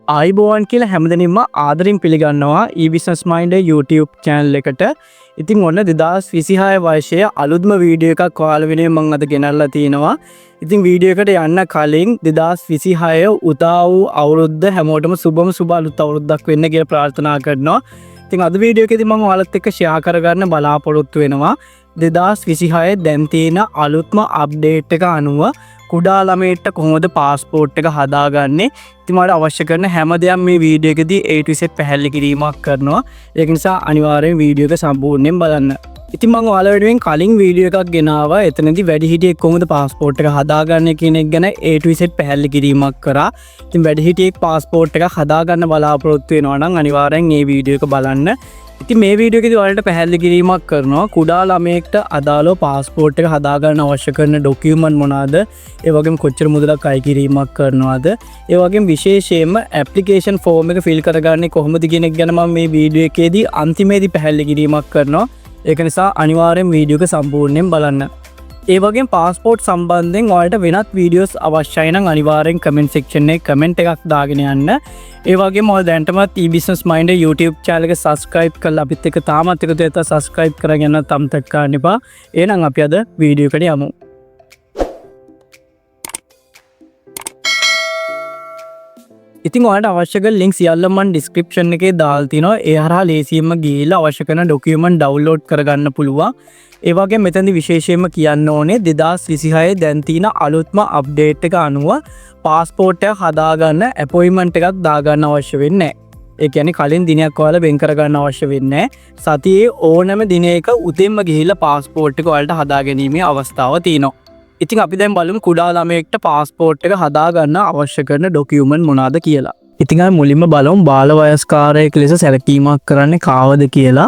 ආයිබෝවන් කියලා හැමදෙනින්ම ආදරෙන් පිළිගන්නවා e-business mind YouTube channel එකට. ඉතින් ඔන්න 2026 වර්ෂයේ අලුත්ම වීඩියෝ එකක් ඔයාලා වෙනුවෙන් මම අද ගෙනල්ලා තිනවා. ඉතින් වීඩියෝ එකට යන්න කලින් 2026 උදා වූ අවුරුද්ද හැමෝටම සුබ අලුත් අවුරුද්දක් වෙන්න කියලා ප්‍රාර්ථනා කරනවා. ඉතින් අද වීඩියෝ එකේදී මම ඔයාලත් එක්ක ෂෙයා කරගන්න බලාපොරොත්තු වෙනවා 2026 දැන් තියෙන අලුත්ම අප්ඩේට් එක අනුව කුඩා ළමයින්ට කොහොමද පාස්පෝර්ට් එක හදාගන්නේ. ඉතින් මට අවශ්‍ය කරන හැම දෙයක් මේ වීඩියෝ එකේදී A to Z පැහැදිලි කිරීමක් කරනවා. ඒක නිසා අනිවාර්යෙන් වීඩියෝ එක සම්පූර්ණයෙන් බලන්න. ඉතින් මම ඔයාලා වෙනුවෙන් කලින් වීඩියෝ එකක් ගෙනාවා. එතනදී වැඩිහිටියෙක් කොහොමද පාස්පෝර්ට් එක හදාගන්නේ කියන එක ගැන A to Z පැහැදිලි කිරීමක් කරා. ඉතින් වැඩිහිටියෙක් පාස්පෝර්ට් එක හදාගන්න බලාපොරොත්තු වෙනවා නම් අනිවාර්යෙන් මේ වීඩියෝ එක බලන්න. ඉතින් මේ වීඩියෝ එකේදී ඔයාලට පැහැදිලි කිරීමක් කරනවා කුඩා ළමයෙක්ට අදාළව පාස්පෝර්ට් එක හදාගන්න අවශ්‍ය කරන ඩොකියුමන්ට් මොනවාද, ඒ වගේම කොච්චර මුදලක් අය කිරීමක් කරනවද, ඒ වගේම විශේෂයෙන්ම ඇප්ලිකේෂන් ෆෝම් එක ෆිල් කරගන්නේ කොහොමද කියන එක ගැන මම මේ වීඩියෝ එකේදී අන්තිමේදී පැහැදිලි කිරීමක් කරනවා. ඒක නිසා අනිවාර්යෙන් වීඩියෝ එක සම්පූර්ණයෙන් බලන්න. ඒ වගේම පාස්පෝර්ට් සම්බන්ධයෙන් ඔයාලට වෙනත් වීඩියෝස් අවශ්‍යයි නම් අනිවාර්යෙන් කමෙන්ට් සෙක්ෂන් එකේ කමෙන්ට් එකක් දාගෙන යන්න. ඒ වගේම ඔයාලා දැනටමත් e-business mind YouTube channel එක subscribe කරලා අපිත් එක්ක තාමත් එකතු වෙලා subscribe කරගෙන යන්න අමතක කරන්න එපා. එහෙනම් අපි අද වීඩියෝ එකට යමු. ඉතින් ඔයාලට අවශ්‍ය කරන ලින්ක් සියල්ලම මම description එකේ දාලා තිනවා. ඒ හරහා ලේසියෙන්ම ගිහිල්ලා අවශ්‍ය කරන document download කරගන්න පුළුවන්. ඒ වගේම මෙතනදී විශේෂයෙන්ම කියන්න ඕනේ 2026 දැන් තියෙන අලුත්ම අප්ඩේට් එක අනුව පාස්පෝර්ට් එක හදාගන්න අපොයින්ට්මන්ට් එකක් දාගන්න අවශ්‍ය වෙන්නේ නැහැ. ඒ කියන්නේ කලින් දිනයක් ඔයාලා වෙන් කරගන්න අවශ්‍ය වෙන්නේ නැහැ. සතියේ ඕනෑම දිනයක උදෙන්ම ගිහිල්ලා පාස්පෝර්ට් එක ඔයාලට හදාගැනීමේ අවස්ථාව තියෙනවා. ඉතින් අපි දැන් බලමු කුඩා ළමයෙක්ට පාස්පෝර්ට් එක හදාගන්න අවශ්‍ය කරන ඩොකියුමන්ට් මොනවාද කියලා. ඉතින් අපි මුලින්ම බලමු බාල වයස්කාරයෙක් ලෙස සැලකීමක් කරන්නේ කාවද කියලා.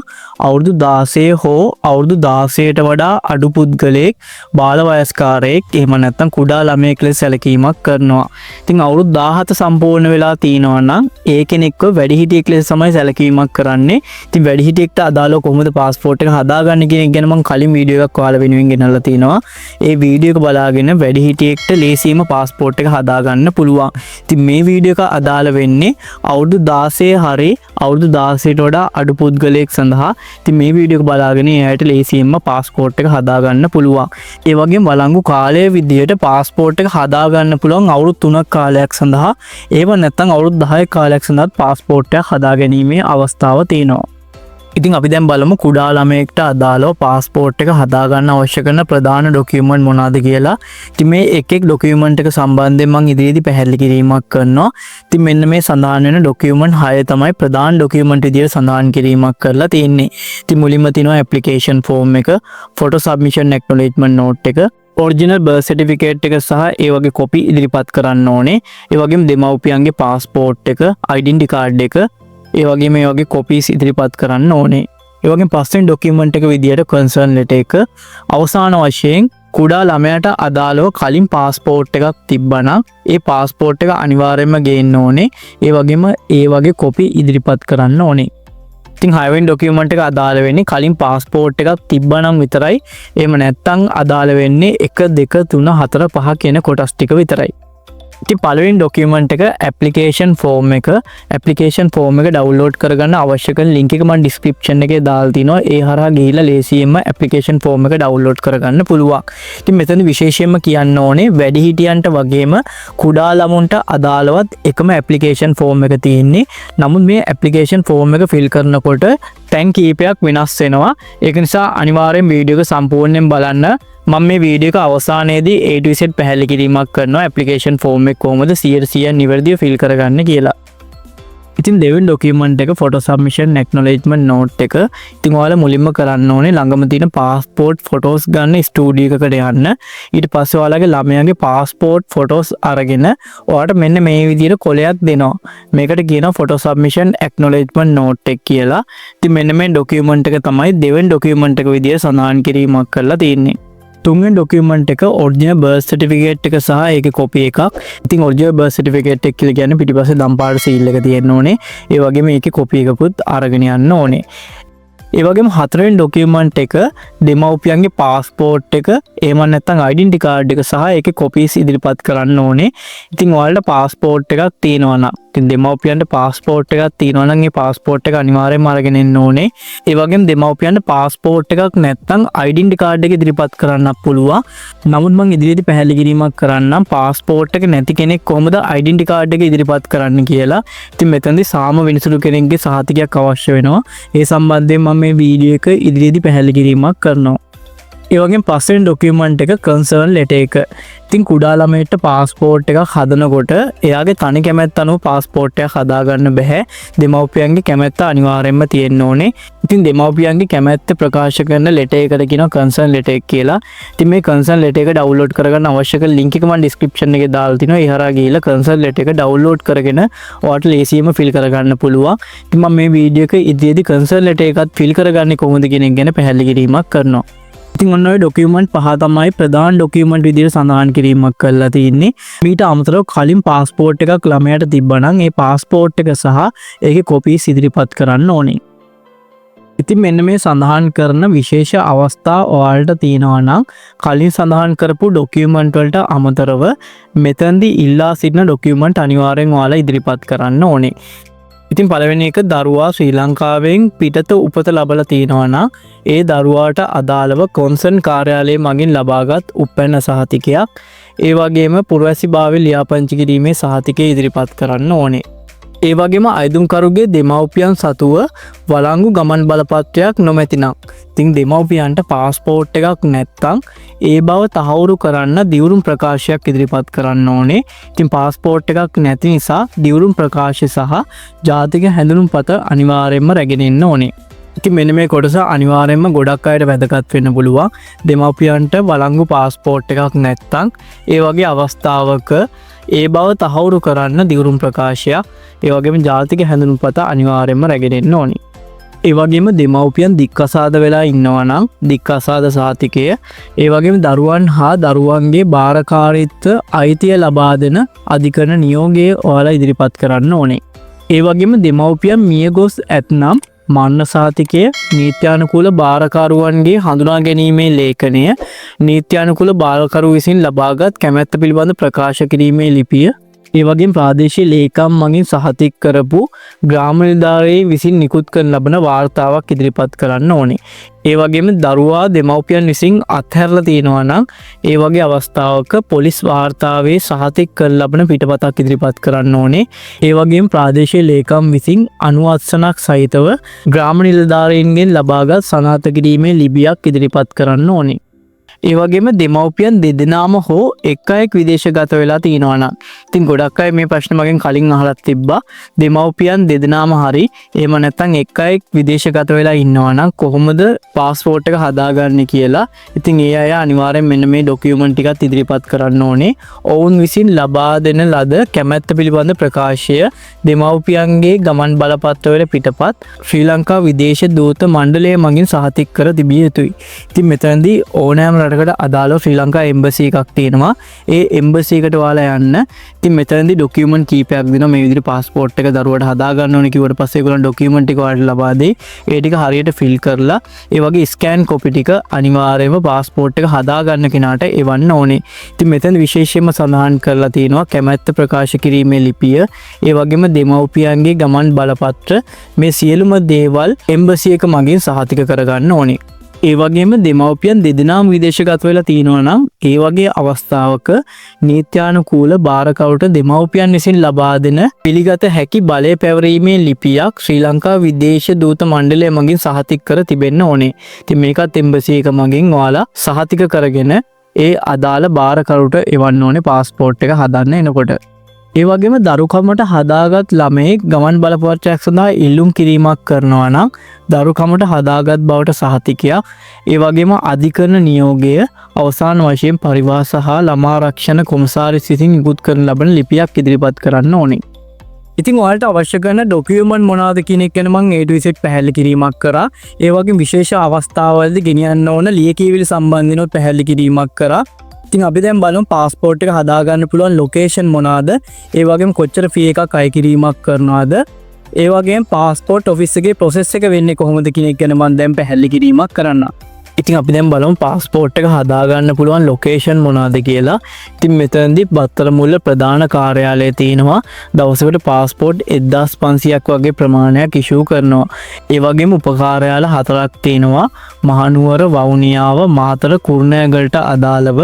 අවුරුදු 16 හෝ අවුරුදු 16ට වඩා අඩු පුද්ගලයෙක් බාල වයස්කාරයෙක් එහෙම නැත්නම් කුඩා ළමයෙක් ලෙස සැලකීමක් කරනවා. ඉතින් අවුරුදු 17 සම්පූර්ණ වෙලා තිනවා නම් ඒ කෙනෙක්ව වැඩිහිටියෙක් ලෙස තමයි සැලකීමක් කරන්නේ. ඉතින් වැඩිහිටියෙක්ට අදාළව කොහොමද පාස්පෝර්ට් එක හදාගන්නේ කියන එක ගැන මම කලින් වීඩියෝ එකක් ඔයාලා වෙනුවෙන් ගෙනල්ලා තිනවා. ඒ වීඩියෝ එක බලාගෙන වැඩිහිටියෙක්ට ලේසියෙන්ම පාස්පෝර්ට් එක හදාගන්න පුළුවන්. ඉතින් මේ වීඩියෝ එක අදාළ වෙන්නේ අවුරුදු 16 හරි අවුරුදු 16ට වඩා අඩු පුද්ගලයෙක් සඳහා. ඉතින් මේ වීඩියෝ එක බලාගෙන එයාට ලේසියෙන්ම පාස්පෝර්ට් එක හදාගන්න පුළුවන්. ඒ වගේම වළංගු කාලය විදියට පාස්පෝර්ට් එක හදාගන්න පුළුවන් අවුරුදු 3ක් කාලයක් සඳහා. ඒව නැත්නම් අවුරුදු 10ක කාලයක් සඳහා පාස්පෝර්ට් එක හදාගැනීමේ අවස්ථාව තියෙනවා. ඉතින් අපි දැන් බලමු කුඩා ළමයෙක්ට අදාළව පාස්පෝර්ට් එක හදාගන්න අවශ්‍ය කරන ප්‍රධාන ඩොකියුමන්ට් මොනවාද කියලා. ඉතින් මේ එක් ඩොකියුමන්ට් එක සම්බන්ධයෙන් මම ඉදිරියේදී පැහැදිලි කිරීමක් කරනවා. ඉතින් මෙන්න මේ සඳහන් වෙන ඩොකියුමන්ට් 6 තමයි ප්‍රධාන ඩොකියුමන්ට් විදියට සඳහන් කිරීමක් කරලා තියෙන්නේ. ඉතින් මුලින්ම තියෙනවා ඇප්ලිකේෂන් ෆෝම් එක, ෆොටෝ සබ්මිෂන් ඇක්නොලෙජ්මන්ට් නෝට් එක, ඔරිජිනල් බර්ත් සර්ටිෆිකේට් එක සහ ඒ වගේ කොපි ඉදිරිපත් කරන්න ඕනේ. ඒ වගේම දෙමව්පියන්ගේ පාස්පෝර්ට් එක, ඩෙන්ටිටි කාඩ් එක, ඒ වගේ මේ වගේ කොපීස් ඉදිරිපත් කරන්න ඕනේ. ඒ වගේම පස්වෙනි ඩොකියුමන්ට් එක විදියට කන්සර්න් ලෙටර් එක. අවසාන වශයෙන් කුඩා ළමයාට අදාළව කලින් පාස්පෝර්ට් එකක් තිබ්බනම් ඒ පාස්පෝර්ට් එක අනිවාර්යයෙන්ම ගේන්න ඕනේ. ඒ වගේම ඒ වගේ කොපි ඉදිරිපත් කරන්න ඕනේ. ඉතින් 6 වෙනි ඩොකියුමන්ට් එක අදාළ වෙන්නේ කලින් පාස්පෝර්ට් එකක් තිබ්බනම් විතරයි. එහෙම නැත්නම් අදාළ වෙන්නේ 1 2 3 4 5 කියන කොටස් ටික විතරයි. ඉතින් පළවෙනි ඩොකියුමන්ට් එක ඇප්ලිකේෂන් ෆෝම් එක. ඇප්ලිකේෂන් ෆෝම් එක ඩවුන්ලෝඩ් කරගන්න අවශ්‍ය කරන ලින්ක් එක මම ඩිස්ක්‍රිප්ෂන් එකේ දාලා තිනවා. ඒ හරහා ගිහිල්ලා ලේසියෙන්ම ඇප්ලිකේෂන් ෆෝම් එක ඩවුන්ලෝඩ් කරගන්න පුළුවන්. ඉතින් මෙතන විශේෂයෙන්ම කියන්න ඕනේ වැඩිහිටියන්ට වගේම කුඩා ළමුන්ට අදාළවත් එකම ඇප්ලිකේෂන් ෆෝම් එක තියෙන්නේ. නමුත් මේ ඇප්ලිකේෂන් ෆෝම් එක ෆිල් කරනකොට තැන් කීපයක් වෙනස් වෙනවා. ඒක නිසා අනිවාර්යෙන් වීඩියෝ එක සම්පූර්ණයෙන් බලන්න. මම මේ වීඩියෝ එක අවසානයේදී A to Z පැහැදිලි කිරීමක් කරනවා ඇප්ලිකේෂන් ෆෝම් එක කොහොමද 100% නිවැරදිව ෆිල් කරගන්න කියලා. ඉතින් දෙවෙනි ඩොකියුමන්ට් එක ෆොටෝ සබ්මිෂන් ඇක්නොලෙජ්මන්ට් නෝට් එක. ඉතින් ඔයාලා මුලින්ම කරන්න ඕනේ ළඟම තියෙන පාස්පෝර්ට් ෆොටෝස් ගන්න ස්ටුඩියෝ එකකට යන්න. ඊට පස්සේ ඔයාලගේ ළමයාගේ පාස්පෝර්ට් ෆොටෝස් අරගෙන ඔයාලට මෙන්න මේ විදිහට කොලයක් දෙනවා. මේකට කියනවා ෆොටෝ සබ්මිෂන් ඇක්නොලෙජ්මන්ට් නෝට් එක කියලා. ඉතින් මෙන්න මේ ඩොකියුමන්ට් එක තමයි දෙවෙනි ඩොකියුමන්ට් එක විදිහට සඳහන් කිරීමක් කරලා තියෙන්නේ. තුන්වෙනි ඩොකියුමන්ට් එක ඔරිජිනල් බර්ත් සර්ටිෆිකේට් එක සහ ඒකේ කොපි එකක්. ඉතින් ඔරිජිනල් බර්ත් සර්ටිෆිකේට් එක කියලා කියන්නේ පිටිපස්සේ දම්පාට සීල් එක තියෙන්න ඕනේ. ඒ වගේම ඒකේ කොපි එකකුත් අරගෙන යන්න ඕනේ. ඒ වගේම හතරවෙනි ඩොකියුමන්ට් එක දෙමව්පියන්ගේ පාස්පෝර්ට් එක එහෙම නැත්නම් ඩෙන්ටිටි කාඩ් එක සහ ඒකේ කොපීස් ඉදිරිපත් කරන්න ඕනේ. ඉතින් ඔයාලට පාස්පෝර්ට් එකක් තියෙනවා නම් ඉතින් දෙමව්පියන්ට පාස්පෝර්ට් එකක් තියෙනවා නම් ඒ පාස්පෝර්ට් එක අනිවාර්යයෙන්ම අරගෙන එන්න ඕනේ. ඒ වගේම දෙමව්පියන්ට පාස්පෝර්ට් එකක් නැත්නම් ඩෙන්ටිටි කාඩ් එක ඉදිරිපත් කරන්නත් පුළුවන්. නමුත් මම ඉදිරියේදී පැහැදිලි කිරීමක් කරන්නම් පාස්පෝර්ට් එක නැති කෙනෙක් කොහොමද ඩෙන්ටිටි කාඩ් එක ඉදිරිපත් කරන්න කියලා. ඉතින් මෙතනදී සාම වෙනසුළු කෙනෙක්ගේ සහතිකයක් අවශ්‍ය වෙනවා. ඒ සම්බන්ධයෙන් මම මේ වීඩියෝ එක ඉදිරියේදී පැහැදිලි කිරීමක් කරනවා. ඒ වගේම පස්වෙනි ඩොකියුමන්ට් එක කන්සර්න් ලෙටර් එක. ඉතින් කුඩා ළමයට පාස්පෝර්ට් එකක් හදනකොට එයාගේ තනි කැමැත්ත අනුව පාස්පෝර්ට් එකක් හදාගන්න බෑ. දෙමව්පියන්ගේ කැමැත්ත අනිවාර්යයෙන්ම තියෙන්න ඕනේ. ඉතින් දෙමව්පියන්ගේ කැමැත්ත ප්‍රකාශ කරන ලෙටර් එකට කියනවා කන්සර්න් ලෙටර් එක කියලා. ඉතින් මේ කන්සර්න් ලෙටර් එක ඩවුන්ලෝඩ් කරගන්න අවශ්‍ය කරන ලින්ක් එක මම ඩිස්ක්‍රිප්ෂන් එකේ දාලා තිනවා. ඒ හරහා ගිහිල්ලා කන්සර්න් ලෙටර් එක ඩවුන්ලෝඩ් කරගෙන ඔයාලට ලේසියෙන්ම ෆිල් කරගන්න පුළුවන්. ඉතින් මම මේ වීඩියෝ එක ඉදිරියේදී කන්සර්න් ලෙටර් එකත් ෆිල් කරගන්නේ කොහොමද කියන එක ගැන පැහැදිලි කිරීමක් කරනවා. ඉතින් ඔන්න ඔය ඩොකියුමන්ට් පහ තමයි ප්‍රධාන ඩොකියුමන්ට් විදිහට සඳහන් කිරීමක් කරලා තියෙන්නේ. මීට අමතරව කලින් පාස්පෝර්ට් එකක් ළමයාට තිබ්බනම් ඒ පාස්පෝර්ට් එක සහ ඒකේ කොපීස් ඉදිරිපත් කරන්න ඕනේ. ඉතින් මෙන්න මේ සඳහන් කරන විශේෂ අවස්ථා ඔයාලට තියෙනවා නම් කලින් සඳහන් කරපු ඩොකියුමන්ට් වලට අමතරව මෙතනදී ඉල්ලා සිටින ඩොකියුමන්ට් අනිවාර්යෙන් ඔයාලා ඉදිරිපත් කරන්න ඕනේ. ඉතින් පළවෙනි එක දරුවා ශ්‍රී ලංකාවෙන් පිටත උපත ලබලා තියෙනවා නම් ඒ දරුවාට අදාළව කොන්සර්න් කාර්යාලය මගින් ලබාගත් උපැන්න සහතිකයක් ඒ වගේම පුරවැසිභාවය ලියාපදිංචි කිරීමේ සහතිකය ඉදිරිපත් කරන්න ඕනේ. ඒ වගේම අයදුම්කරුගේ දෙමව්පියන් සතුව වළංගු ගමන් බලපත්‍රයක් නොමැතිනම් ඉතින් දෙමව්පියන්ට පාස්පෝර්ට් එකක් නැත්නම් ඒ බව තහවුරු කරන්න දිවුරුම් ප්‍රකාශයක් ඉදිරිපත් කරන්න ඕනේ. ඉතින් පාස්පෝර්ට් එකක් නැති නිසා දිවුරුම් ප්‍රකාශය සහ ජාතික හැඳුනුම්පත අනිවාර්යයෙන්ම රැගෙන ඉන්න ඕනේ. ඉතින් මෙන්න මේ කොටස අනිවාර්යයෙන්ම ගොඩක් අයට වැදගත් වෙන්න පුළුවන්. දෙමව්පියන්ට වළංගු පාස්පෝර්ට් එකක් නැත්නම් ඒ වගේ අවස්ථාවක ඒ බව තහවුරු කරන්න දිවුරුම් ප්‍රකාශයක් ඒ වගේම ජාතික හැඳුනුම්පත අනිවාර්යයෙන්ම රැගෙන එන්න ඕනි. ඒ වගේම දෙමව්පියන් දික්කසාද වෙලා ඉන්නවා නම් දික්කසාද සහතිකය ඒ වගේම දරුවන් හා දරුවන්ගේ භාරකාරීත්ව අයිතිය ලබා දෙන අධිකරණ නියෝගය ඔයාලා ඉදිරිපත් කරන්න ඕනේ. ඒ වගේම දෙමව්පියන් මිය ගොස් ඇතනම් මරණ සහතිකය නීත්‍යානුකූල භාරකරුවන්ගේ හඳුනා ගැනීමේ ලේඛනය නීත්‍යානුකූල භාරකරු විසින් ලබාගත් කැමැත්ත පිළිබඳ ප්‍රකාශ කිරීමේ ලිපිය ඒ වගේම ප්‍රාදේශීය ලේකම් මගින් සහතික කරපු ග්‍රාම නිලධාරියෙක් විසින් නිකුත් කරන ලබන වාර්තාවක් ඉදිරිපත් කරන්න ඕනේ. ඒ වගේම දරුවා දෙමව්පියන් විසින් අත්හැරලා තියෙනවා නම් ඒ වගේ අවස්ථාවක පොලිස් වාර්තාවේ සහතික කරන ලබන පිටපතක් ඉදිරිපත් කරන්න ඕනේ. ඒ වගේම ප්‍රාදේශීය ලේකම් විසින් අනුවත්සනක් සහිතව ග්‍රාම නිලධාරීන්ගෙන් ලබාගත් සනාථ කිරීමේ ලිපියක් ඉදිරිපත් කරන්න ඕනේ. ඒ වගේම දෙමව්පියන් දෙදෙනාම හෝ එක් අයෙක් විදේශගත වෙලා තියෙනවා නම් ඉතින් ගොඩක් අය මේ ප්‍රශ්න මගෙන් කලින් අහලා තිබ්බා දෙමව්පියන් දෙදෙනාම හරි එහෙම නැත්නම් එක් අයෙක් විදේශගත වෙලා ඉන්නවා නම් කොහොමද පාස්පෝර්ට් එක හදාගන්නේ කියලා. ඉතින් ඒ අය අනිවාර්යෙන් මෙන්න මේ ඩොකියුමන්ට් ටිකත් ඉදිරිපත් කරන්න ඕනේ. ඔවුන් විසින් ලබා දෙන ලද කැමැත්ත පිළිබඳ ප්‍රකාශය දෙමව්පියන්ගේ ගමන් බලපත්‍රවල පිටපත් ශ්‍රී ලංකා විදේශ දූත මණ්ඩලය මගින් සහතික කර තිබිය යුතුයි. ඉතින් මෙතනදී ඕනෑම රටකට අදාළව ශ්‍රී ලංකා එම්බසි එකක් තියෙනවා. ඒ එම්බසි එකට ඔයාලා යන්න. ඉතින් මෙතනදී ඩොකියුමන්ට් කීපයක් දෙනවා. මේ විදිහට පාස්පෝර්ට් එක දරුවට හදා ගන්න ඕනේ කිව්වට පස්සේ ඒගොල්ලන් ඩොකියුමන්ට් එක ඔයාලට ලබා දෙයි. ඒ ටික හරියට ෆිල් කරලා ඒ වගේ ස්කෑන් කොපි ටික අනිවාර්යයෙන්ම පාස්පෝර්ට් එක හදා ගන්න කෙනාට එවන්න ඕනේ. ඉතින් මෙතන විශේෂයෙන්ම සඳහන් කරලා තියෙනවා කැමැත්ත ප්‍රකාශ කිරීමේ ලිපිය, ඒ වගේම දෙමව්පියන්ගේ ගමන් බලපත්‍ර මේ සියලුම දේවල් එම්බසි එක මගින් සහතික කරගන්න ඕනේ. ඒ වගේම දෙමව්පියන් දෙදෙනාම විදේශගත වෙලා තියෙනවා නම් ඒ වගේ අවස්ථාවක නීත්‍යානුකූල භාරකරුට දෙමව්පියන් විසින් ලබා දෙන පිළිගත හැකි බලය පැවරීමේ ලිපියක් ශ්‍රී ලංකා විදේශ දූත මණ්ඩලය මගින් සහතික කර තිබෙන්න ඕනේ. ඉතින් මේකත් එම්බසි එක මගින් ඔයාලා සහතික කරගෙන ඒ අදාළ භාරකරුට එවන්න ඕනේ පාස්පෝර්ට් එක හදන්න එනකොට. ඒ වගේම දරුකමට හදාගත් ළමයෙක් ගමන් බලපත්‍රයක් සඳහා ඉල්ලුම් කිරීමක් කරනවා නම් දරුකමට හදාගත් බවට සහතිකයක් ඒ වගේම අධිකරණ නියෝගය අවසාන වශයෙන් පරිවාස හා ළමා ආරක්ෂණ කොමසාරිස් විසින් නිකුත් කරන ලබන ලිපියක් ඉදිරිපත් කරන්න ඕනේ. ඉතින් ඔයාලට අවශ්‍ය කරන ඩොකියුමන්ට් මොනවද කියන එක ගැන මම A to Z පැහැදිලි කිරීමක් කරා. ඒ වගේම විශේෂ අවස්ථාවලදී ගෙනියන්න ඕන ලියකියවිලි සම්බන්ධිනව පැහැදිලි කිරීමක් කරා. ඉතින් අපි දැන් බලමු පාස්පෝර්ට් එක හදාගන්න පුළුවන් ලොකේෂන් මොනවාද, ඒ වගේම කොච්චර ෆී එකක් අය කිරීමක් කරනවද, ඒ වගේම පාස්පෝර්ට් ඔෆිස් එකේ ප්‍රොසෙස් එක වෙන්නේ කොහොමද කියන එක ගැන මම දැන් පැහැදිලි කිරීමක් කරන්න. ඉතින් අපි දැන් බලමු පාස්පෝර්ට් එක හදාගන්න පුළුවන් ලොකේෂන් මොනවාද කියලා. ඉතින් මෙතනදී බත්තරමුල්ල ප්‍රධාන කාර්යාලය තියෙනවා. දවසකට පාස්පෝර්ට් 1500ක් වගේ ප්‍රමාණයක් ඉෂුව කරනවා. ඒ වගේම උපකාර්යාල 4ක් තියෙනවා. මහනුවර, වවුනියාව, මාතර, කුරුණෑගලට අදාළව.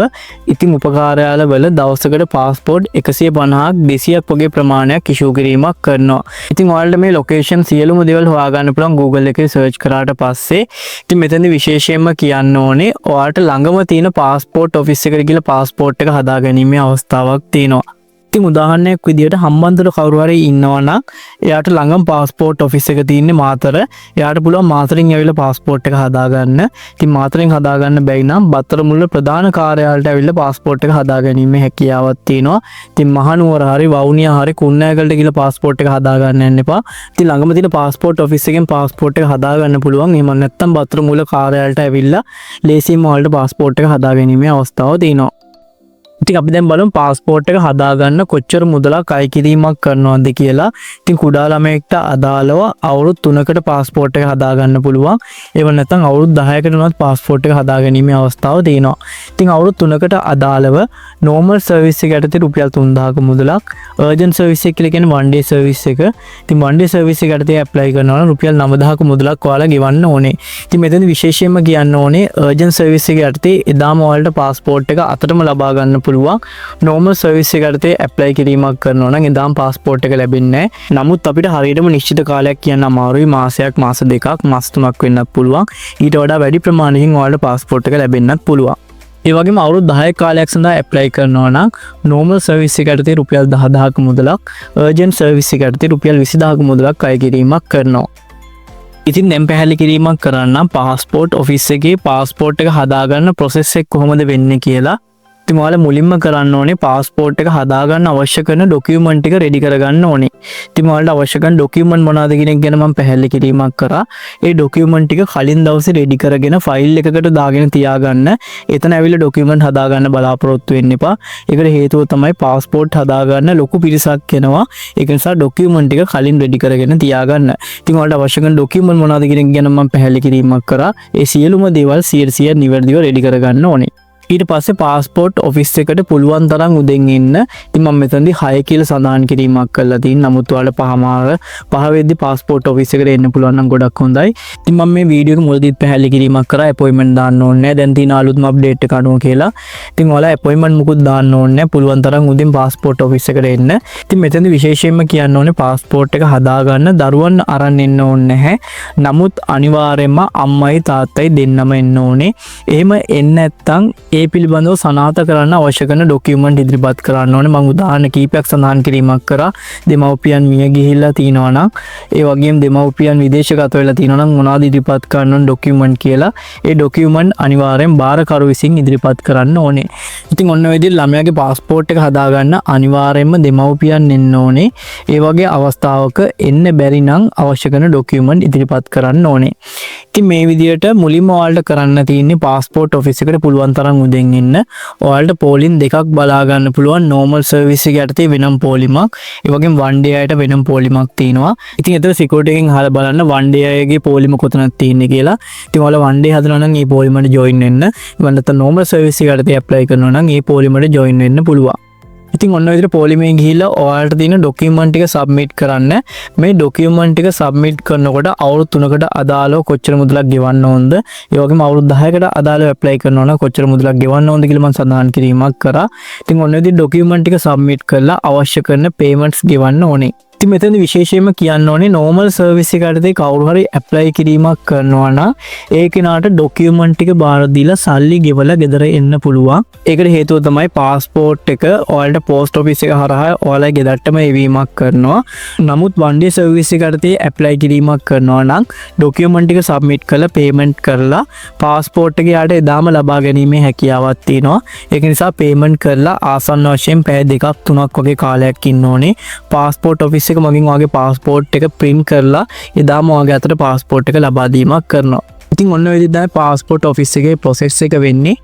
ඉතින් උපකාර්යාල වල දවසකට පාස්පෝර්ට් 150ක් 200ක් වගේ ප්‍රමාණයක් ඉෂුව කිරීමක් කරනවා. ඉතින් ඔයාලට මේ ලොකේෂන් සියලුම දේවල් හොයාගන්න පුළුවන් Google එකේ සර්ච් කරාට පස්සේ. ඉතින් මෙතනදී විශේෂයෙන්ම කියන්න ඕනේ ඔයාලට ළඟම තියෙන පාස්පෝර්ට් ඔෆිස් එකට ගිහලා පාස්පෝර්ට් එක හදා ගැනීමේ අවස්ථාවක් තියෙනවා. ඉතින් උදාහරණයක් විදියට හම්බන්තොට කවුරු හරි ඉන්නවා නම් එයාට ළඟම පාස්පෝර්ට් ඔෆිස් එක තියෙන්නේ මාතර. එයාට පුළුවන් මාතරින් ඇවිල්ලා පාස්පෝර්ට් එක හදාගන්න. ඉතින් මාතරින් හදාගන්න බැරි නම් බත්තරමුල්ල ප්‍රධාන කාර්යාලයට ඇවිල්ලා පාස්පෝර්ට් එක හදාගැනීමේ හැකියාවක් තියෙනවා. ඉතින් මහනුවර හරි වවුනියා හරි කුරුණෑගලට ගිහලා පාස්පෝර්ට් එක හදාගන්න යන්න එපා. ඉතින් ළඟම තියෙන පාස්පෝර්ට් ඔෆිස් එකෙන් පාස්පෝර්ට් එක හදාගන්න පුළුවන්. එහෙම නැත්නම් බත්තරමුල්ල කාර්යාලයට ඇවිල්ලා ලේසියෙන්ම ඔයාලට පාස්පෝර්ට් එක හදාගැනීමේ අවස්ථාව තියෙනවා. ඉතින් අපි දැන් බලමු පාස්පෝර්ට් එක හදාගන්න කොච්චර මුදලක් අය කිරීමක් කරනවද කියලා. ඉතින් කුඩා ළමයෙක්ට අදාළව අවුරුදු 3කට පාස්පෝර්ට් එක හදාගන්න පුළුවන්. ඒව නැත්නම් අවුරුදු 10කට උනත් පාස්පෝර්ට් එක හදාගැනීමේ අවස්ථාව තියෙනවා. ඉතින් අවුරුදු 3කට අදාළව normal service එක යටතේ රුපියල් 3000ක මුදලක්, urgent service එක කියලා කියන්නේ one day service එක. ඉතින් one day service එක යටතේ apply කරනවා නම් රුපියල් 9000ක මුදලක් ඔයාලා ගෙවන්න ඕනේ. ඉතින් මෙතන විශේෂයෙන්ම කියන්න ඕනේ urgent service එක යටතේ එදාම ඔයාලට පාස්පෝර්ට් එක අතටම ලබා ගන්න පුළුවන්. normal service එක යටතේ apply කිරීමක් කරනවා නම් එදාම පාස්පෝර්ට් එක ලැබෙන්නේ නැහැ. නමුත් අපිට හරියටම නිශ්චිත කාලයක් කියන්න අමාරුයි. මාසයක්, මාස දෙකක්, මාස 3ක් වෙන්නත් පුළුවන්. ඊට වඩා වැඩි ප්‍රමාණයකින් ඔයාලට පාස්පෝර්ට් එක ලැබෙන්නත් පුළුවන්. ඒ වගේම අවුරුදු 10ක කාලයක් සඳහා apply කරනවා නම් normal service එක යටතේ රුපියල් 10000ක මුදලක්, urgent service එක යටතේ රුපියල් 20000ක මුදලක් අය කිරීමක් කරනවා. ඉතින් දැන් පැහැදිලි කිරීමක් කරන්න පාස්පෝර්ට් ඔෆිස් එකේ පාස්පෝර්ට් එක හදාගන්න process එක කොහොමද වෙන්නේ කියලා. ඉතින් ඔයාලා මුලින්ම කරන්න ඕනේ පාස්පෝර්ට් එක හදාගන්න අවශ්‍ය කරන ડોකියුමන්ට් ටික රෙඩි කරගන්න ඕනේ. ඉතින් ඔයාලට අවශ්‍ය කරන ડોකියුමන්ට් මොනවද කියන එක ගැන මම පැහැදිලි කිරීමක් කරා. ඒ ડોකියුමන්ට් ටික කලින් දවසේ රෙඩි කරගෙන ෆයිල් එකකට දාගෙන තියාගන්න. එතන ඇවිල්ලා ડોකියුමන්ට් හදාගන්න බලාපොරොත්තු වෙන්න එපා. ඒකට හේතුව තමයි පාස්පෝර්ට් හදාගන්න ලොකු පිරිසක් එනවා. ඒක නිසා ડોකියුමන්ට් ටික කලින් රෙඩි කරගෙන තියාගන්න. ඉතින් ඔයාලට අවශ්‍ය කරන ડોකියුමන්ට් මොනවද කියන එක ගැන මම පැහැදිලි කිරීමක් කරා. ඒ සියලුම දේවල් 100% නිවැරදිව රෙඩි කරගන්න ඕනේ. ඊට පස්සේ පාස්පෝර්ට් ඔෆිස් එකට පුළුවන් තරම් උදෙන් එන්න. ඉතින් මම මෙතනදී 6 කියලා සඳහන් කිරීමක් කරලා තියෙනවා. නමුත් ඔයාලා 5 වෙද්දි පාස්පෝර්ට් ඔෆිස් එකට එන්න පුළුවන් නම් ගොඩක් හොඳයි. ඉතින් මම මේ වීඩියෝ එක මුලදීත් පැහැදිලි කිරීමක් කරා අපොයින්ට්මන්ට් දාන්න ඕනේ නැහැ. දැන් තියෙන අලුත්ම අප්ඩේට් එක අනුව කියලා. ඉතින් ඔයාලා අපොයින්ට්මන්ට් මුකුත් දාන්න ඕනේ නැහැ. පුළුවන් තරම් උදෙන් පාස්පෝර්ට් ඔෆිස් එකට එන්න. ඉතින් මෙතනදී විශේෂයෙන්ම කියන්න ඕනේ පාස්පෝර්ට් එක හදාගන්න දරුවන් අරන් එන්න ඕනේ නැහැ. නමුත් අනිවාර්යයෙන්ම අම්මයි තාත්තයි දෙන්නම එන්න ඕනේ. එහෙම එන්න නැත්නම් ඒ පිළිබඳව සනාථ කරන්න අවශ්‍ය කරන ડોකියුමන්ට් ඉදිරිපත් කරන්න ඕනේ. මම උදාහරණ කීපයක් සඳහන් කිරීමක් කරා. දෙමව්පියන් මිය ගිහිල්ලා තිනවා නම්, ඒ වගේම දෙමව්පියන් විදේශගත වෙලා තිනවා නම් මොනවද ඉදිරිපත් කරන්න ඕන ડોකියුමන්ට් කියලා. ඒ ડોකියුමන්ට් අනිවාර්යෙන් බාරකරු විසින් ඉදිරිපත් කරන්න ඕනේ. ඉතින් ඔන්න ඔය විදිහට ළමයාගේ පාස්පෝර්ට් එක හදාගන්න අනිවාර්යෙන්ම දෙමව්පියන් එන්න ඕනේ. ඒ වගේ අවස්ථාවක එන්න බැරි නම් අවශ්‍ය කරන ડોකියුමන්ට් ඉදිරිපත් කරන්න ඕනේ. ඉතින් මේ විදිහට මුලින්ම ඔයාලට කරන්න තියෙන්නේ පාස්පෝර්ට් ඔෆිස් එකට පුළුවන් තරම් උදෙන් එන්න. ඔයාලට පෝලිම් දෙකක් බලා ගන්න පුළුවන්. normal service එක යටතේ වෙනම පෝලිමක්, ඒ වගේම one day අයට වෙනම පෝලිමක් තියෙනවා. ඉතින් ඒතර security එකෙන් අහලා බලන්න one day අයගේ පෝලිම කොතනද තියෙන්නේ කියලා. ඉතින් ඔයාලා one day හදනවා නම් මේ පෝලිමට join වෙන්න. ඉතින් නැත්නම් normal service එක යටතේ apply කරනවා නම් මේ පෝලිමට join වෙන්න පුළුවන්. ඉතින් ඔන්න ඔය විදිහට පොලිමෙන් ගිහිල්ලා ඔයාලට තියෙන ડોකියුමන්ට් ටික සබ්මිට් කරන්න. මේ ડોකියුමන්ට් ටික සබ්මිට් කරනකොට අවුරුදු 3කට අදාළව කොච්චර මුදලක් ගෙවන්න ඕනද, ඒ වගේම අවුරුදු 10කට අදාළව ඇප්ලයි කරනවා නම් කොච්චර මුදලක් ගෙවන්න ඕනද කියලා මම සඳහන් කිරීමක් කරා. ඉතින් ඔන්න ඔය විදිහට ડોකියුමන්ට් ටික සබ්මිට් කරලා අවශ්‍ය කරන පේමන්ට්ස් ගෙවන්න ඕනේ. ඉතින් මෙතන විශේෂයෙන්ම කියන්න ඕනේ normal service එක යටතේ කවුරු හරි apply කිරීමක් කරනවා නම් ඒ කෙනාට ડોකියුමන්ට් ටික බාර දීලා සල්ලි ගෙවලා ගෙදර එන්න පුළුවන්. ඒකට හේතුව තමයි පාස්පෝර්ට් එක ඔයාලට post office එක හරහා ඔයාලගේ ගෙදරටම එවීමක් කරනවා. නමුත් one day service එක යටතේ apply කිරීමක් කරනවා නම් ડોකියුමන්ට් ටික submit කරලා payment කරලා පාස්පෝර්ට් එක යාට එදාම ලබා ගැනීමේ හැකියාවක් තියෙනවා. ඒක නිසා payment කරලා ආසන්න වශයෙන් පැය 2-3ක් වගේ කාලයක් ඉන්න ඕනේ. පාස්පෝර්ට් office එක මගින් ඔයාගේ පාස්පෝර්ට් එක print කරලා එදාම ඔයාගේ අතට පාස්පෝර්ට් එක ලබා දීමක් කරනවා. ඉතින් ඔන්න ඔය විදිහට තමයි පාස්පෝර්ට් ඔෆිස් එකේ process එක වෙන්නේ.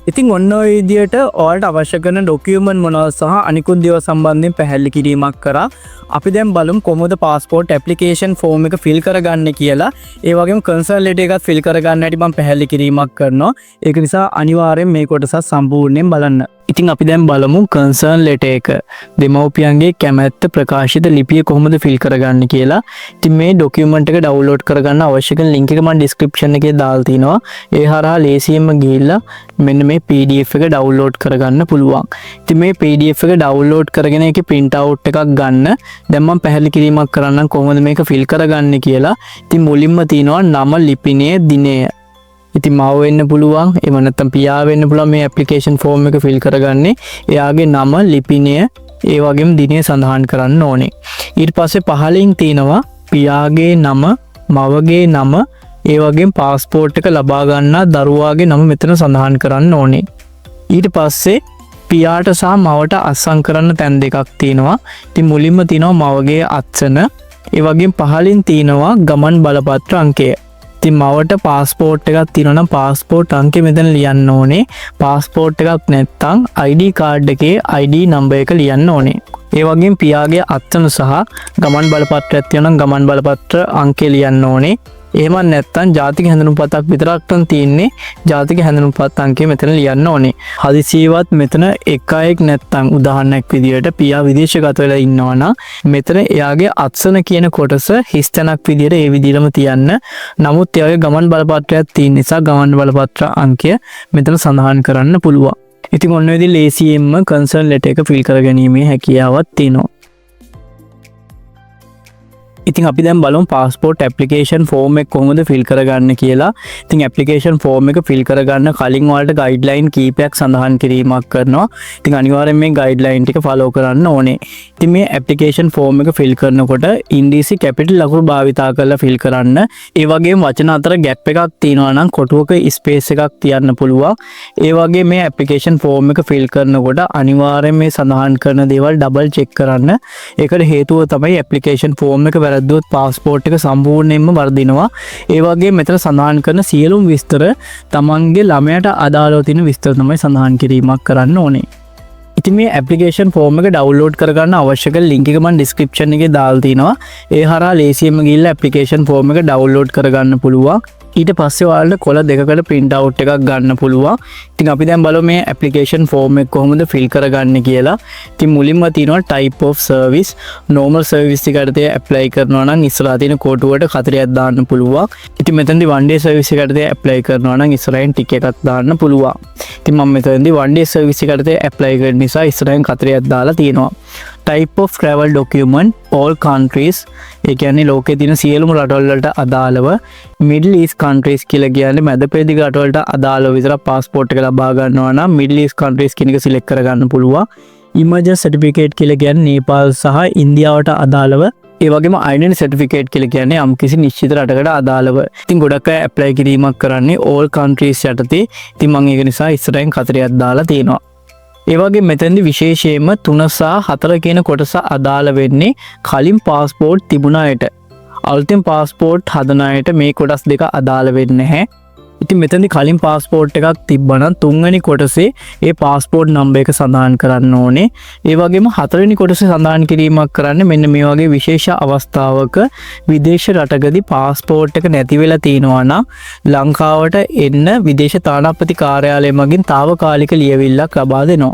ඉතින් ඔන්න ඔය විදියට ඔයාලට අවශ්‍ය කරන ඩොකියුමන්ට් මොනවද සහ අනිකුත් දේවල් සම්බන්ධයෙන් පැහැදිලි කිරීමක් කරා. අපි දැන් බලමු කොහොමද પાස්පෝර්ට් ඇප්ලිකේෂන් ෆෝම් එක ෆිල් කරගන්නේ කියලා. ඒ වගේම කන්සර්න් ලෙටර් එකත් ෆිල් කරගන්න හැටි මම පැහැදිලි කිරීමක් කරනවා. ඒක නිසා අනිවාර්යෙන් මේ කොටස සම්පූර්ණයෙන් බලන්න. ඉතින් අපි දැන් බලමු කන්සර්න් ලෙටර් එක. දෙමව්පියන්ගේ කැමැත්ත ප්‍රකාශිත ලිපිය කොහොමද ෆිල් කරගන්නේ කියලා. ඉතින් මේ ඩොකියුමන්ට් එක ඩවුන්ලෝඩ් කරගන්න අවශ්‍ය කරන ලින්ක් එක මම ඩිස්ක්‍රිප්ෂන් එකේ දාලා තිනවා. ඒ හරහා ලේසියෙන්ම ගිහිල්ලා මෙන්න මේ PDF එක ඩවුන්ලෝඩ් කරගන්න පුළුවන්. ඉතින් මේ PDF එක ඩවුන්ලෝඩ් කරගෙන ඒකේ print out එකක් ගන්න. දැන් මම පැහැදිලි කිරීමක් කරන්නම් කොහොමද මේක ෆිල් කරගන්නේ කියලා. ඉතින් මුලින්ම තියෙනවා නම, ලිපිනය, දිනය. ඉතින් මව වෙන්න පුළුවන්, එහෙම නැත්නම් පියා වෙන්න පුළුවන් මේ ඇප්ලිකේෂන් ෆෝම් එක ෆිල් කරගන්නේ. එයාගේ නම, ලිපිනය, ඒ වගේම දිනය සඳහන් කරන්න ඕනේ. ඊට පස්සේ පහලින් තියෙනවා පියාගේ නම, මවගේ නම, ඒ වගේම પાස්පෝර්ට් එක ලබා ගන්නා දරුවාගේ නම මෙතන සඳහන් කරන්න ඕනේ. ඊට පස්සේ පියාට සහ මවට අත්සන් කරන්න තැන් දෙකක් තියෙනවා. ඉතින් මුලින්ම තියෙනවා මවගේ අත්සන, ඒ වගේම පහලින් තියෙනවා ගමන් බලපත්‍ර අංකය. ඉතින් මවට પાස්පෝර්ට් එකක් තියෙනවා නම් પાස්පෝර්ට් අංකය මෙතන ලියන්න ඕනේ. પાස්පෝර්ට් එකක් නැත්නම් ID කාඩ් එකේ ID නම්බර් එක ලියන්න ඕනේ. ඒ වගේම පියාගේ අත්සන සහ ගමන් බලපත්‍රයක් තියෙනවා නම් ගමන් බලපත්‍ර අංකය ලියන්න ඕනේ. එහෙම නැත්නම් ජාතික හැඳුනුම්පතක් විතරක් තියෙන්නේ ජාතික හැඳුනුම්පත් අංකය මෙතන ලියන්න ඕනේ. හදිසියවත් මෙතන එක අයෙක් නැත්නම් උදාහරණයක් විදියට පියා විදේශගත වෙලා ඉන්නවා නම් මෙතන එයාගේ අත්සන කියන කොටස හිස්තැනක් විදියට ඒ විදිහටම තියන්න. නමුත් එයාගේ ගමන් බලපත්‍රයක් තියෙන නිසා ගමන් බලපත්‍ර අංකය මෙතන සඳහන් කරන්න පුළුවන්. ඉතින් ඔන්න ඔය විදිහ ලේසියෙන්ම කන්සර්න් ලෙටර් එක ෆිල් කරගැනීමේ හැකියාවක් තියෙනවා. ඉතින් අපි දැන් බලමු પાස්පෝර්ට් ඇප්ලිකේෂන් ෆෝම් එක කොහොමද ෆිල් කරගන්න කියලා. ඉතින් ඇප්ලිකේෂන් ෆෝම් එක ෆිල් කරගන්න කලින් ඔයාලට ගයිඩ්ලයින් කීපයක් සඳහන් කිරීමක් කරනවා. ඉතින් අනිවාර්යෙන් මේ ගයිඩ්ලයින් ටික ෆලෝ කරන්න ඕනේ. ඉතින් මේ ඇප්ලිකේෂන් ෆෝම් එක ෆිල් කරනකොට ඉන්ඩීසි කැපිටල් ලකුණු භාවිතා කරලා ෆිල් කරන්න. ඒ වගේම වචන අතර ગેප් එකක් තියෙනවා නම් කොටුවක ස්පේස් එකක් තියන්න පුළුවන්. ඒ වගේම මේ ඇප්ලිකේෂන් ෆෝම් එක ෆිල් කරනකොට අනිවාර්යෙන් මේ සඳහන් කරන දේවල් ඩබල් චෙක් කරන්න. ඒකට හේතුව තමයි ඇප්ලිකේෂන් ෆෝම් එක වැරද්දුවොත් પાස්පෝර්ට් එක සම්පූර්ණයෙන්ම වර්ධිනවා. ඒ වගේ මෙතන සඳහන් කරන සියලුම විස්තර තමන්ගේ ළමයාට අදාළව තියෙන විස්තර තමයි සඳහන් කිරීමක් කරන්න ඕනේ. ඉතින් මේ ඇප්ලිකේෂන් ෆෝම් එක ඩවුන්ලෝඩ් කරගන්න අවශ්‍ය කරන ලින්ක් එක මම ඩිස්ක්‍රිප්ෂන් එකේ දාලා තිනවා. ඒ හරහා ලේසියෙන්ම ගිහිල්ලා ඇප්ලිකේෂන් ෆෝම් එක ඩවුන්ලෝඩ් කරගන්න පුළුවන්. ඊට පස්සේ ඔයාලට කොළ දෙකකට print out එකක් ගන්න පුළුවන්. ඉතින් අපි දැන් බලමු මේ ඇප්ලිකේෂන් ෆෝම් එක කොහොමද ෆිල් කරගන්නේ කියලා. ඉතින් මුලින්ම තියෙනවා type of service. normal service එකට apply කරනවා නම් ඉස්සරහා තියෙන කොටුවට කතරයක් දාන්න පුළුවන්. ඉතින් මෙතනදී one day service එකට apply කරනවා නම් ඉස්සරහින් ටික එකක් දාන්න පුළුවන්. ඉතින් මම මෙතනදී one day service එකට apply කරන නිසා ඉස්සරහින් කතරයක් දාලා තියෙනවා. type of travel document all countries, ඒ කියන්නේ ලෝකයේ තියෙන සියලුම රටවල් වලට අදාළව. middle east countries කියලා කියන්නේ මැද පෙරදිග රටවලට අදාළව විතර પાස්පෝර්ට් එක ලබා ගන්නවා නම් middle east countries කියන එක සිලෙක්ට් කරගන්න පුළුවන්. emergency certificate කියලා කියන්නේ නේපාල් සහ ඉන්දියාවට අදාළව. ඒ වගේම identity certificate කියලා කියන්නේ යම්කිසි නිශ්චිත රටකට අදාළව. ඉතින් ගොඩක් අය apply කිරීමක් කරන්නේ all countries යටතේ. ඉතින් මම ඒක නිසා ඉස්සරහින් කතරයක් දාලා තියෙනවා. ඒ වගේ මෙතෙන්දි විශේෂයෙන්ම 3 සහ 4 කියන කොටස අදාළ වෙන්නේ කලින් પાස්පෝර්ට් තිබුණ අයට. අලුතෙන් પાස්පෝර්ට් හදන අයට මේ කොටස් දෙක අදාළ වෙන්නේ නැහැ. ඉතින් මෙතෙන්දි කලින් પાස්පෝර්ට් එකක් තිබ්බනම් 3 වෙනි කොටසේ ඒ પાස්පෝර්ට් නම්බර් එක සඳහන් කරන්න ඕනේ. ඒ වගේම 4 වෙනි කොටසේ සඳහන් කිරීමක් කරන්නේ මෙන්න මේ වගේ විශේෂ අවස්ථාවක විදේශ රටකදී පාස්පෝර්ට් එක නැති වෙලා තියෙනවා නම් ලංකාවට එන්න විදේශ තානාපති කාර්යාලය මගින් తాවකාලික ලියවිල්ලක් ලබා දෙනවා.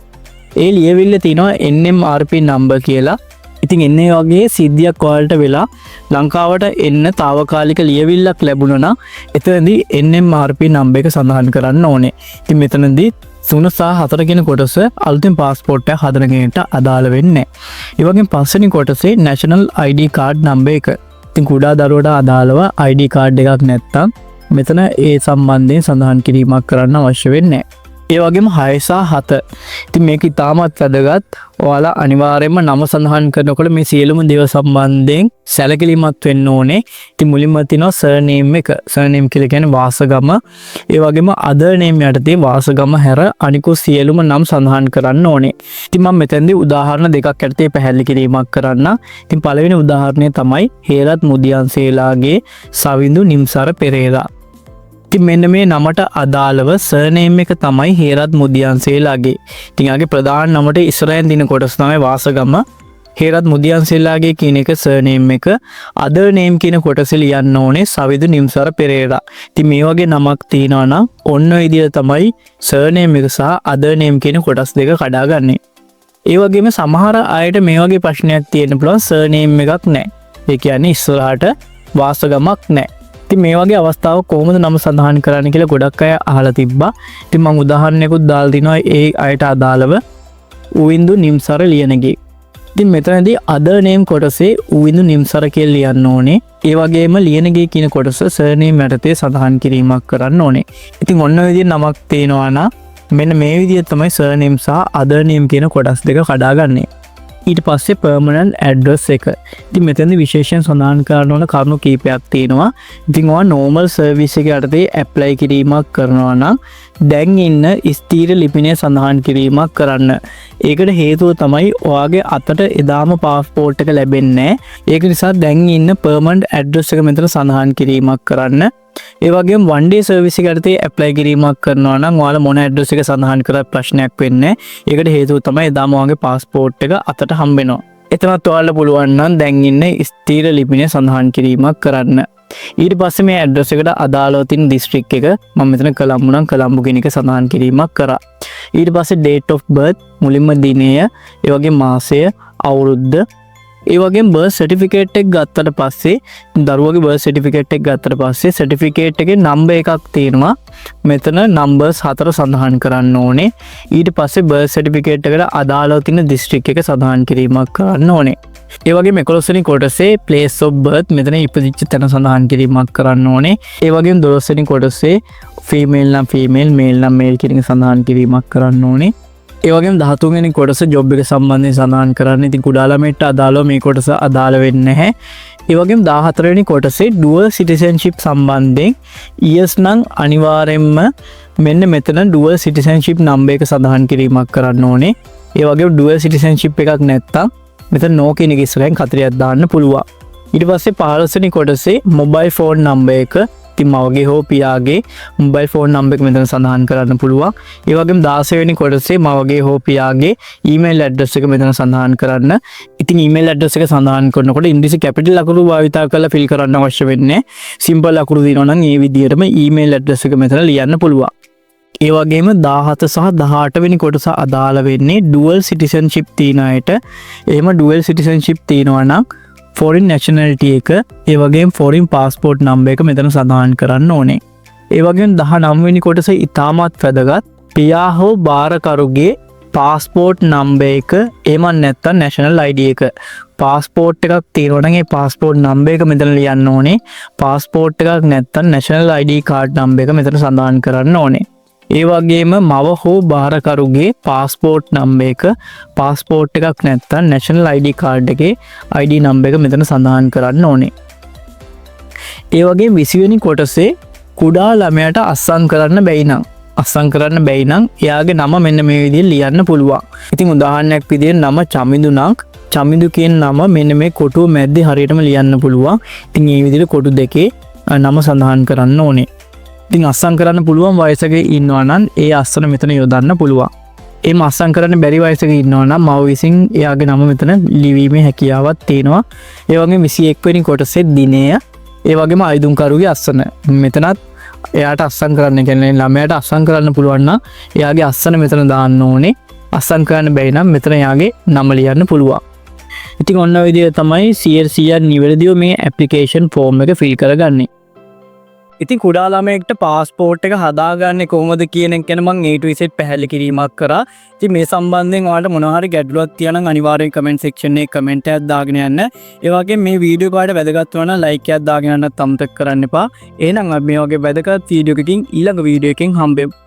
ඒ ලියවිල්ල තියෙනවා NMRP නම්බර් කියලා. ඉතින් එන්නේ වගේ සිද්ධියක් ඔයාලට වෙලා ලංකාවට එන්න తాවකාලික ලියවිල්ලක් ලැබුණා නම් එතනදී NMRP නම්බර් එක සඳහන් කරන්න ඕනේ. ඉතින් මෙතනදී 3 සහ 4 කියන කොටස අලුතෙන් પાස්පෝර්ට් එක හදන කෙනෙක්ට අදාළ වෙන්නේ නැහැ. ඒ වගේම පස්වෙනි කොටසේ national ID card නම්බර් එක. ඉතින් කුඩා දරුවට අදාළව ID card එකක් නැත්තම් මෙතන ඒ සම්බන්ධයෙන් සඳහන් කිරීමක් කරන්න අවශ්‍ය වෙන්නේ නැහැ. ඒ වගේම 6 සහ 7. ඉතින් මේක ඉතාමත් වැදගත්. ඔයාලා අනිවාර්යයෙන්ම නම සඳහන් කරනකොට මේ සියලුම දේවල් සම්බන්ධයෙන් සැලකිලිමත් වෙන්න ඕනේ. ඉතින් මුලින්ම තියෙනවා surname එක. surname කියලා කියන්නේ වාසගම. ඒ වගේම other name යටතේ වාසගම හැර අනිකුත් සියලුම නම් සඳහන් කරන්න ඕනේ. ඉතින් මම මෙතෙන්දී උදාහරණ දෙකක් යටතේ පැහැදිලි කිරීමක් කරන්න. ඉතින් පළවෙනි උදාහරණය තමයි හේරත් මුදියන්සේලාගේ සවිඳු නිම්සර පෙරේරා. ඉතින් මෙන්න මේ නමට අදාළව සර්නේම් එක තමයි හේරත් මුදියන්සේලාගේ. ඉතින් ආගේ ප්‍රධාන නමට ඉස්සරහින් දින කොටස තමයි වාසගම. හේරත් මුදියන්සේලාගේ කියන එක සර්නේම් එක. අදර් නේම් කියන කොටස ලියන්න ඕනේ සවිදු නිම්සර පෙරේරා. ඉතින් මේ වගේ නමක් තියනවා නම් ඔන්න ඔය විදිහට තමයි සර්නේම් එක සහ අදර් නේම් කියන කොටස් දෙක කඩාගන්නේ. ඒ වගේම සමහර අයට මේ වගේ ප්‍රශ්නයක් තියෙන්න පුළුවන් සර්නේම් එකක් නැහැ. ඒ කියන්නේ ඉස්සරහට වාසගමක් නැහැ. ඉතින් මේ වගේ අවස්ථාවක් කොහොමද නම සඳහන් කරන්න කියලා ගොඩක් අය අහලා තිබ්බා. ඉතින් මම උදාහරණයකුත් දාලා දිනවා ඒ අයට අදාළව උවින්දු නිම්සර ලියනගේ. ඉතින් මෙතනදී other name කොටසේ උවින්දු නිම්සර කියලා ලියන්න ඕනේ. ඒ වගේම ලියනගේ කියන කොටස surname යටතේ සඳහන් කිරීමක් කරන්න ඕනේ. ඉතින් ඔන්න ඔය විදිහට නමක් තේනවා නම් මෙන්න මේ විදිහට තමයි surname සහ other name කියන කොටස් දෙක කඩාගන්නේ. ඊට පස්සේ permanent address එක. ඉතින් මෙතනදී විශේෂයෙන් සඳහන් කරන්න ඕන කරුණු කීපයක් තියෙනවා. ඉතින් ඔයා normal service එක යටතේ apply කිරීමක් කරනවා නම් දැන් ඉන්න ස්ථීර ලිපිනය සඳහන් කිරීමක් කරන්න. ඒකට හේතුව තමයි ඔයාගේ අතට එදාම passport එක ලැබෙන්නේ නැහැ. ඒක නිසා දැන් ඉන්න permanent address එක මෙතන සඳහන් කිරීමක් කරන්න. ඒ වගේම one day service එක යටතේ apply කිරීමක් කරනවා නම් ඔයාලා මොන address එක සඳහන් කරත් ප්‍රශ්නයක් වෙන්නේ නැහැ. ඒකට හේතුව තමයි එදාම ඔයාගේ passport එක අතට හම්බ වෙනවා. එතනත් ඔයාලා පුළුවන් නම් දැන් ඉන්න ස්ථීර ලිපිනය සඳහන් කිරීමක් කරන්න. ඊට පස්සේ මේ address එකට අදාළව තියෙන district එක මම මෙතන කොළඹ නම් කොළඹ කියන එක සඳහන් කිරීමක් කරා. ඊට පස්සේ date of birth මුලින්ම දිනය, ඒ වගේ මාසය, අවුරුද්ද, ඒ වගේම birth certificate එක ගත්තට පස්සේ දරුවගේ birth certificate එක ගත්තට පස්සේ certificate එකේ number එකක් තියෙනවා. මෙතන numbers 4 සඳහන් කරන්න ඕනේ. ඊට පස්සේ birth certificate එකට අදාළව තියෙන district එක සඳහන් කිරීමක් කරන්න ඕනේ. ඒ වගේම 11 වෙනි කොටසේ place of birth මෙතන ඉපදිච්ච තැන සඳහන් කිරීමක් කරන්න ඕනේ. ඒ වගේම 12 වෙනි කොටසේ female නම් female, male නම් male කියන එක සඳහන් කිරීමක් කරන්න ඕනේ. ඒ වගේම 13 වෙනි කොටස ජොබ් එක සම්බන්ධයෙන් සඳහන් කරන්න. ඉතින් කුඩා ළමයින්ට අදාළව මේ කොටස අදාළ වෙන්නේ නැහැ. ඒ වගේම 14 වෙනි කොටසේ dual citizenship සම්බන්ධයෙන් years නම් අනිවාර්යෙන්ම මෙන්න මෙතන dual citizenship number එක සඳහන් කිරීමක් කරන්න ඕනේ. ඒ වගේම dual citizenship එකක් නැත්තම් මෙතන no කියන එක ඉස්සරහින් 40ක් දාන්න පුළුවන්. ඊට පස්සේ 15 වෙනි කොටසේ mobile phone number එක ඉතින් මවගේ හෝ පියාගේ මොබයිල් ෆෝන් නම්බර් එක මෙතන සඳහන් කරන්න පුළුවන්. ඒ වගේම 16 වෙනි කොටසේ මවගේ හෝ පියාගේ ඊමේල් ඇඩ්‍රස් එක මෙතන සඳහන් කරන්න. ඉතින් ඊමේල් ඇඩ්‍රස් එක සඳහන් කරනකොට ඉංග්‍රීසි කැපිටල් අකුරු භාවිත කරලා ෆිල් කරන්න අවශ්‍ය වෙන්නේ. සිම්පල් අකුරු දිනනවා නම් මේ විදිහටම ඊමේල් ඇඩ්‍රස් එක මෙතන ලියන්න පුළුවන්. ඒ වගේම 17 සහ 18 වෙනි කොටස අදාළ වෙන්නේ dual citizenship තියන අයට. එහෙම dual citizenship තියනවා නම් foreign nationality එක, ඒ වගේම foreign passport number එක මෙතන සඳහන් කරන්න ඕනේ. ඒ වගේම 19 වෙනි කොටස ඉතාමත් වැදගත්. පියා හෝ භාරකරුගේ passport number එක, එහෙම නැත්නම් national ID එක. passport එකක් තියෙනවා නම් ඒ passport number එක මෙතන ලියන්න ඕනේ. passport එකක් නැත්නම් national ID card number එක මෙතන සඳහන් කරන්න ඕනේ. ඒ වගේම මව හෝ භාරකරුගේ passport number එක, passport එකක් නැත්නම් national ID card එකේ ID number එක මෙතන සඳහන් කරන්න ඕනේ. ඒ වගේම 20 වෙනි කොටසේ කුඩා ළමයාට අස්සම් කරන්න බැයි නම් එයාගේ නම මෙන්න මේ විදිහට ලියන්න පුළුවන්. ඉතින් උදාහරණයක් විදිහට නම චමිඳු නම් චමිඳු කියන නම මෙන්න මේ කොටුව මැද්දේ හරියටම ලියන්න පුළුවන්. ඉතින් මේ විදිහට කොටු දෙකේ නම සඳහන් කරන්න ඕනේ. ඉතින් අස්සම් කරන්න පුළුවන් වයසක ඉන්නවා නම් ඒ අස්සන මෙතන යොදන්න පුළුවන්. ඒ අස්සම් කරන්න බැරි වයසක ඉන්නවා නම් මව විසින් එයාගේ නම මෙතන ලිවීමේ හැකියාවක් තියෙනවා. ඒ වගේම 21 වෙනි කොටසේ දිනය, ඒ වගේම අයදුම්කරුගේ අස්සන මෙතනත් එයාට අස්සම් කරන්න, කියන්නේ ළමයාට අස්සම් කරන්න පුළුවන් නම් එයාගේ අස්සන මෙතන දාන්න ඕනේ. අස්සම් කරන්න බැරි නම් මෙතන එයාගේ නම ලියන්න පුළුවන්. ඉතින් ඔන්න ඔය විදිහට තමයි 100% නිවැරදිව මේ ඇප්ලිකේෂන් ෆෝම් එක ෆිල් කරගන්නේ. ඉතින් කුඩා ළමයෙක්ට පාස්පෝර්ට් එක හදාගන්නේ කොහොමද කියන එක ගැන මම A to Z පැහැදිලි කිරීමක් කරා. ඉතින් මේ සම්බන්ධයෙන් ඔයාලට මොනවා හරි ගැටලුවක් තියෙනවා නම් අනිවාර්යෙන් කමෙන්ට් සෙක්ෂන් එකේ කමෙන්ට් එකක් දාගෙන යන්න. ඒ වගේම මේ වීඩියෝ එක ඔයාලට වැදගත් වුණා නම් ලයික් එකක් දාගෙන යන්නත් අමතක කරන්න එපා. එහෙනම් අපි මේ වගේ වැදගත් වීඩියෝ එකකින් ඊළඟ වීඩියෝ එකකින් හම්බෙමු.